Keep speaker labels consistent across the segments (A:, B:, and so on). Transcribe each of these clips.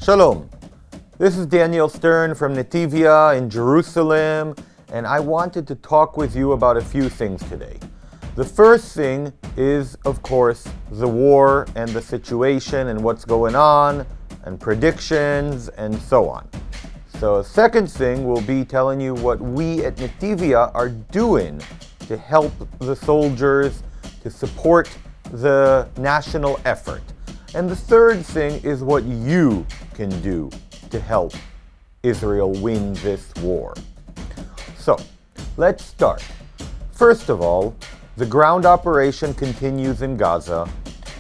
A: Shalom. This is Daniel Stern from Netivyah in Jerusalem, and I wanted to talk with you about a few things today. The first thing is, of course, the war and the situation and what's going on and predictions and so on. So the second thing will be telling you what we at Netivyah are doing to help the soldiers, to support the national effort. And the third thing is what you can do to help Israel win this war. So, let's start. First of all, the ground operation continues in Gaza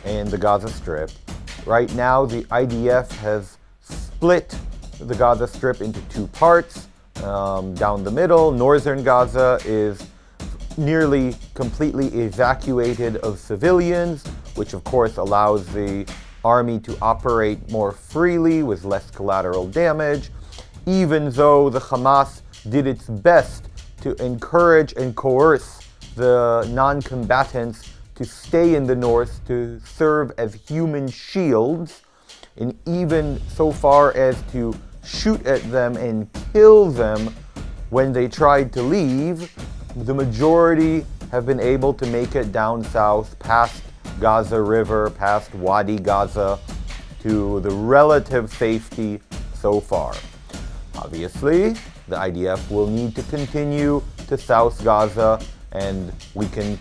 A: and the Gaza Strip. Right now, the IDF has split the Gaza Strip into two parts. Down the middle, northern Gaza is nearly completely evacuated of civilians, which of course allows the army to operate more freely with less collateral damage, even though the Hamas did its best to encourage and coerce the non-combatants to stay in the north to serve as human shields, and even so far as to shoot at them and kill them when they tried to leave. The majority have been able to make it down south past Gaza River, past Wadi Gaza, to the relative safety so far. Obviously, the IDF will need to continue to South Gaza, and we can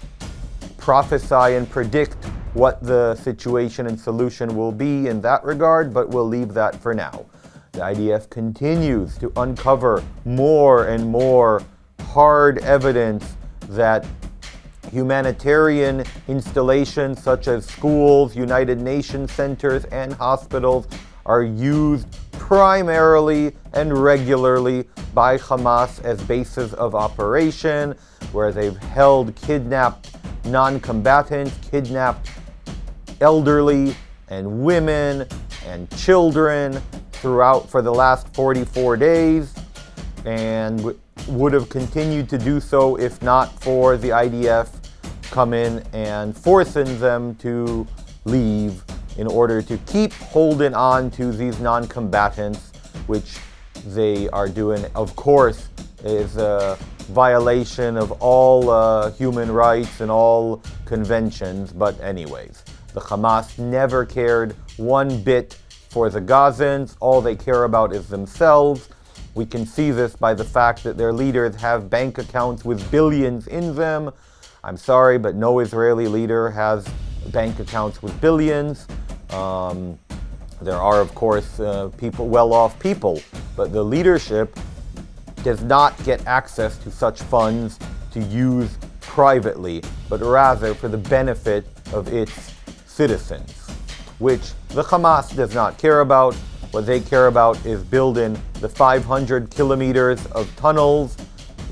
A: prophesy and predict what the situation and solution will be in that regard, but we'll leave that for now. The IDF continues to uncover more and more hard evidence that humanitarian installations such as schools, United Nations centers, and hospitals are used primarily and regularly by Hamas as bases of operation, where they've held kidnapped non-combatants, kidnapped elderly and women and children throughout for the last 44 days, and would have continued to do so if not for the IDF come in and forcing them to leave in order to keep holding on to these non-combatants, which they are doing, of course, is a violation of all human rights and all conventions. But anyways, the Hamas never cared one bit for the Gazans. All they care about is themselves. We can see this by the fact that their leaders have bank accounts with billions in them. I'm sorry, but no Israeli leader has bank accounts with billions. There are, of course, well-off people, but the leadership does not get access to such funds to use privately, but rather for the benefit of its citizens, which the Hamas does not care about. What they care about is building the 500 kilometers of tunnels,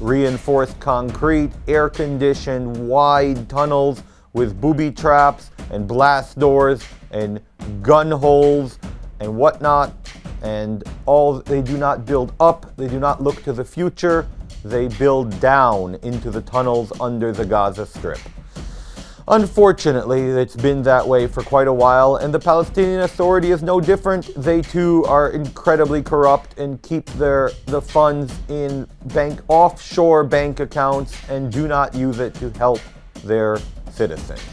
A: reinforced concrete, air-conditioned, wide tunnels with booby traps and blast doors and gun holes and whatnot. And all they do not build up, they do not look to the future, they build down into the tunnels under the Gaza Strip. Unfortunately, it's been that way for quite a while, and the Palestinian Authority is no different. They too are incredibly corrupt and keep the funds in offshore bank accounts and do not use it to help their citizens.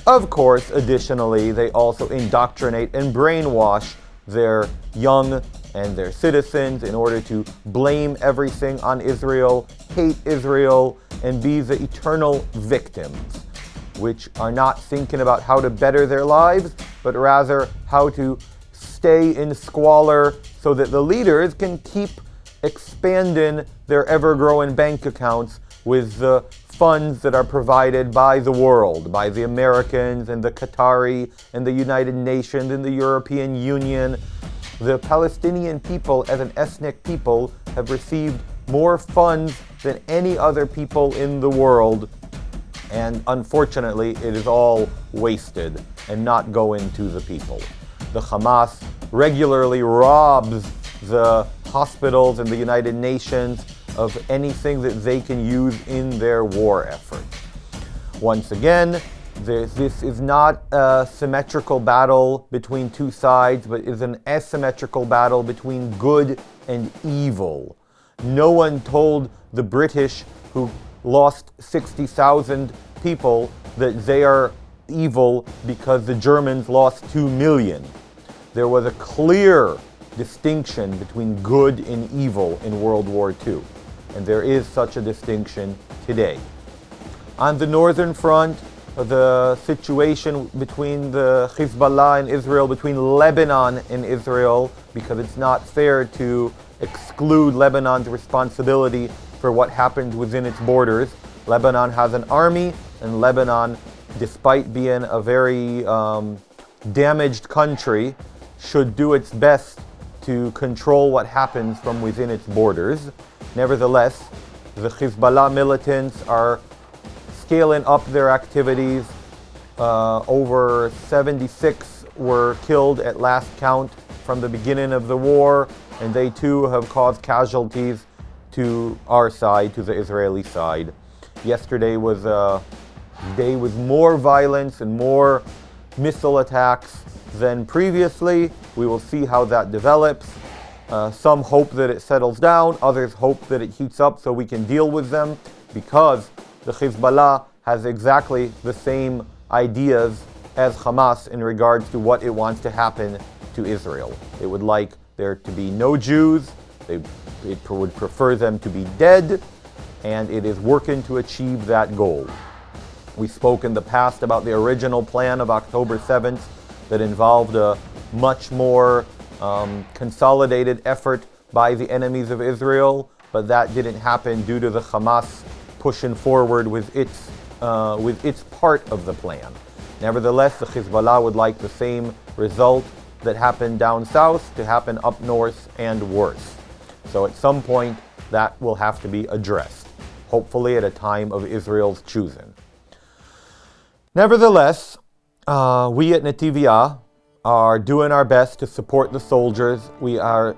A: Of course, additionally, they also indoctrinate and brainwash their young and their citizens in order to blame everything on Israel, hate Israel, and be the eternal victims, which are not thinking about how to better their lives, but rather how to stay in squalor so that the leaders can keep expanding their ever-growing bank accounts with the funds that are provided by the world, by the Americans and the Qatari and the United Nations and the European Union. The Palestinian people, as an ethnic people, have received more funds than any other people in the world. And unfortunately, it is all wasted and not going to the people. The Hamas regularly robs the hospitals and the United Nations of anything that they can use in their war effort. Once again, This is not a symmetrical battle between two sides, but is an asymmetrical battle between good and evil. No one told the British, who lost 60,000 people, that they are evil because the Germans lost 2 million. There was a clear distinction between good and evil in World War II, and there is such a distinction today. On the northern front, the situation between the Hezbollah and Israel, between Lebanon and Israel, because it's not fair to exclude Lebanon's responsibility for what happens within its borders. Lebanon has an army, and Lebanon, despite being a very damaged country, should do its best to control what happens from within its borders. Nevertheless, the Hezbollah militants are scaling up their activities. Over 76 were killed at last count from the beginning of the war, and they too have caused casualties to our side, to the Israeli side. Yesterday was a day with more violence and more missile attacks than previously. We will see how that develops. Some hope that it settles down, others hope that it heats up so we can deal with them, because the Hezbollah has exactly the same ideas as Hamas in regards to what it wants to happen to Israel. It would like there to be no Jews, it would prefer them to be dead, and it is working to achieve that goal. We spoke in the past about the original plan of October 7th that involved a much more consolidated effort by the enemies of Israel, but that didn't happen due to the Hamas pushing forward with its part of the plan. Nevertheless, the Hezbollah would like the same result that happened down south to happen up north and worse. So at some point, that will have to be addressed, hopefully at a time of Israel's choosing. Nevertheless, we at Netivyah are doing our best to support the soldiers. We are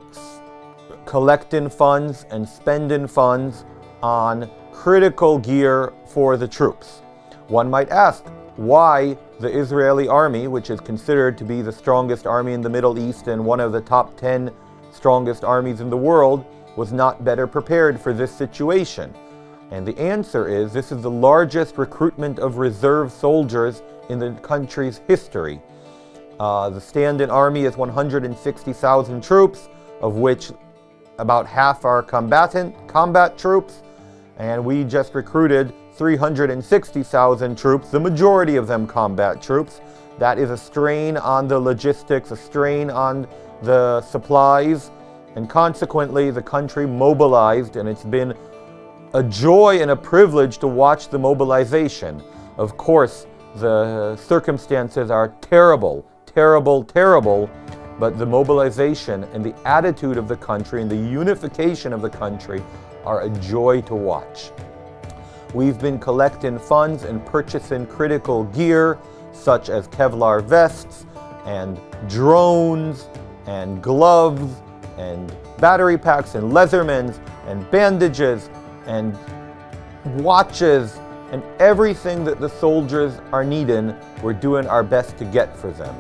A: collecting funds and spending funds on critical gear for the troops. One might ask why the Israeli army, which is considered to be the strongest army in the Middle East and one of the top 10 strongest armies in the world, was not better prepared for this situation. And the answer is, this is the largest recruitment of reserve soldiers in the country's history. The stand-in army is 160,000 troops, of which about half are combat troops, and we just recruited 360,000 troops, the majority of them combat troops. That is a strain on the logistics, a strain on the supplies, and consequently the country mobilized, and it's been a joy and a privilege to watch the mobilization. Of course, the circumstances are terrible, but the mobilization and the attitude of the country and the unification of the country are a joy to watch. We've been collecting funds and purchasing critical gear such as kevlar vests and drones and gloves and battery packs and leathermen and bandages and watches and everything that the soldiers are needing. We're doing our best to get for them.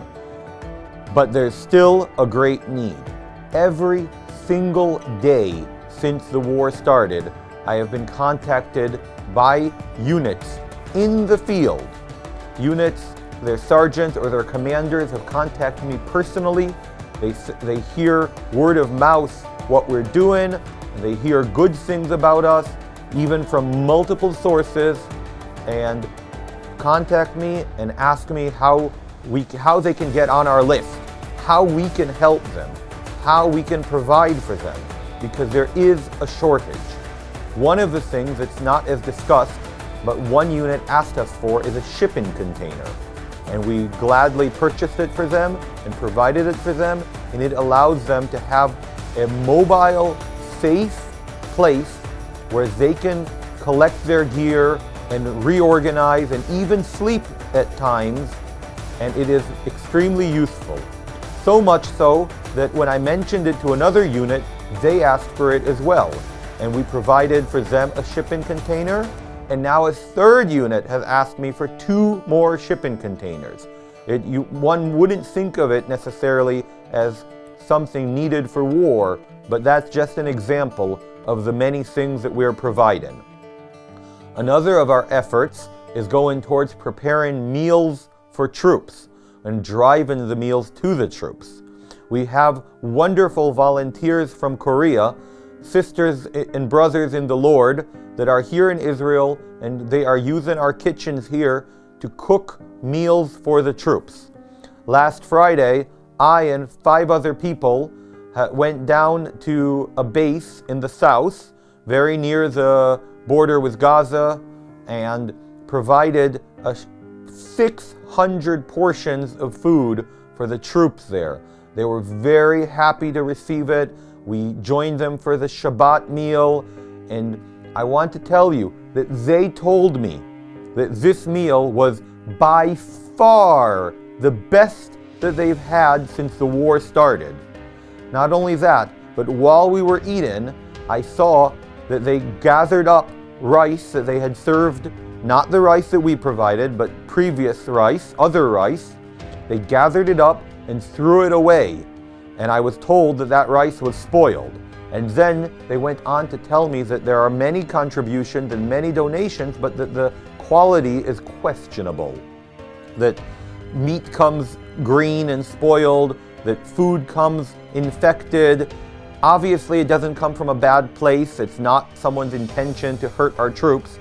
A: But there's still a great need. Every single day since the war started, I have been contacted by units in the field. Units, their sergeants or their commanders have contacted me personally. They hear word of mouth what we're doing. They hear good things about us, even from multiple sources, and contact me and ask me how they can get on our list, how we can help them, how we can provide for them, because there is a shortage. One of the things that's not as discussed, but one unit asked us for, is a shipping container. And we gladly purchased it for them and provided it for them, and it allows them to have a mobile, safe place where they can collect their gear and reorganize and even sleep at times, and it is extremely useful. So much so that when I mentioned it to another unit, they asked for it as well. And we provided for them a shipping container, And now a third unit has asked me for 2 more shipping containers. One wouldn't think of it necessarily as something needed for war, but that's just an example of the many things that we're providing. Another of our efforts is going towards preparing meals for troops and driving the meals to the troops. We have wonderful volunteers from Korea, sisters and brothers in the Lord, that are here in Israel, and they are using our kitchens here to cook meals for the troops. Last Friday, I and 5 other people went down to a base in the south, very near the border with Gaza, and provided 600 portions of food for the troops there. They were very happy to receive it. We joined them for the Shabbat meal, and I want to tell you that they told me that this meal was by far the best that they've had since the war started. Not only that, but while we were eating, I saw that they gathered up rice that they had served, not the rice that we provided, but previous rice, other rice. They gathered it up and threw it away. And I was told that that rice was spoiled. And then they went on to tell me that there are many contributions and many donations, but that the quality is questionable. That meat comes green and spoiled, that food comes infected. Obviously, it doesn't come from a bad place. It's not someone's intention to hurt our troops.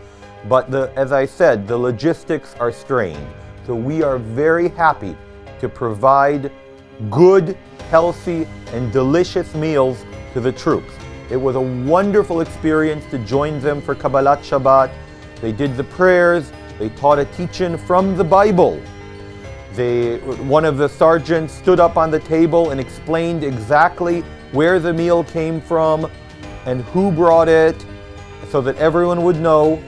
A: But as I said, the logistics are strained. So we are very happy to provide good, healthy, and delicious meals to the troops. It was a wonderful experience to join them for Kabbalat Shabbat. They did the prayers. They taught a teaching from the Bible. One of the sergeants stood up on the table and explained exactly where the meal came from and who brought it, so that everyone would know,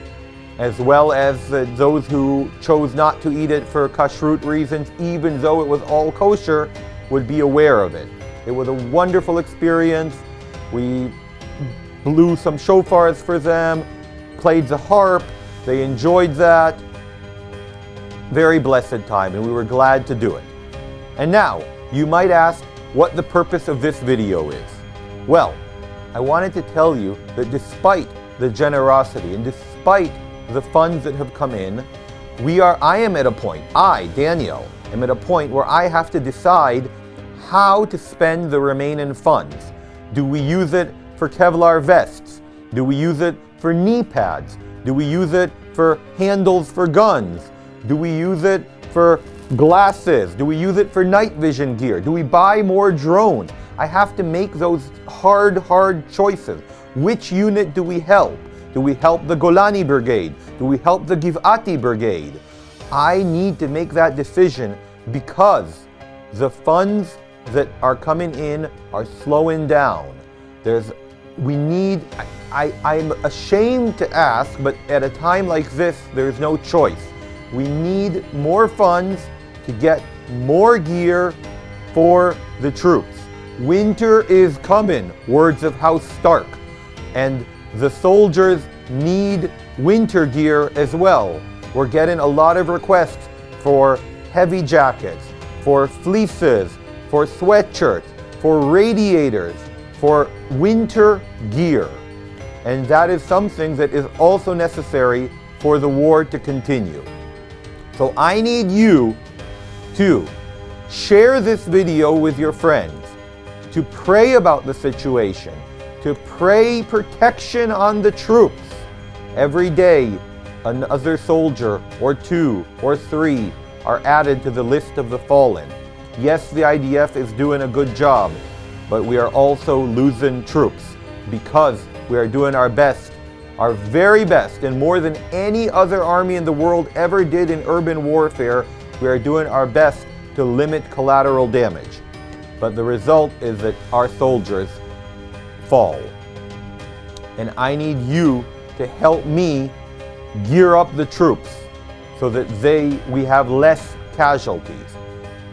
A: as well as those who chose not to eat it for kashrut reasons, even though it was all kosher, would be aware of it. It was a wonderful experience. We blew some shofars for them, played the harp. They enjoyed that. Very blessed time, and we were glad to do it. And now, you might ask what the purpose of this video is. Well, I wanted to tell you that despite the generosity and despite the funds that have come in, I am at a point, Daniel, am at a point where I have to decide how to spend the remaining funds. Do we use it for Kevlar vests? Do we use it for knee pads? Do we use it for handles for guns? Do we use it for glasses? Do we use it for night vision gear? Do we buy more drones? I have to make those hard choices. Which unit do we help? Do we help the Golani Brigade? Do we help the Givati Brigade? I need to make that decision because the funds that are coming in are slowing down. I'm ashamed to ask, but at a time like this, there's no choice. We need more funds to get more gear for the troops. Winter is coming, words of House Stark. And the soldiers need winter gear as well. We're getting a lot of requests for heavy jackets, for fleeces, for sweatshirts, for radiators, for winter gear. And that is something that is also necessary for the war to continue. So I need you to share this video with your friends, to pray about the situation, to pray protection on the troops. Every day, another soldier or 2 or 3 are added to the list of the fallen. Yes, the IDF is doing a good job, but we are also losing troops because we are doing our best, our very best, and more than any other army in the world ever did in urban warfare. We are doing our best to limit collateral damage. But the result is that our soldiers fall. And I need you to help me gear up the troops so that we have less casualties.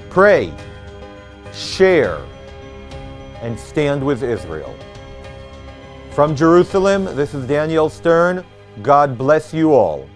A: Pray, share, and stand with Israel. From Jerusalem, this is Daniel Stern. God bless you all.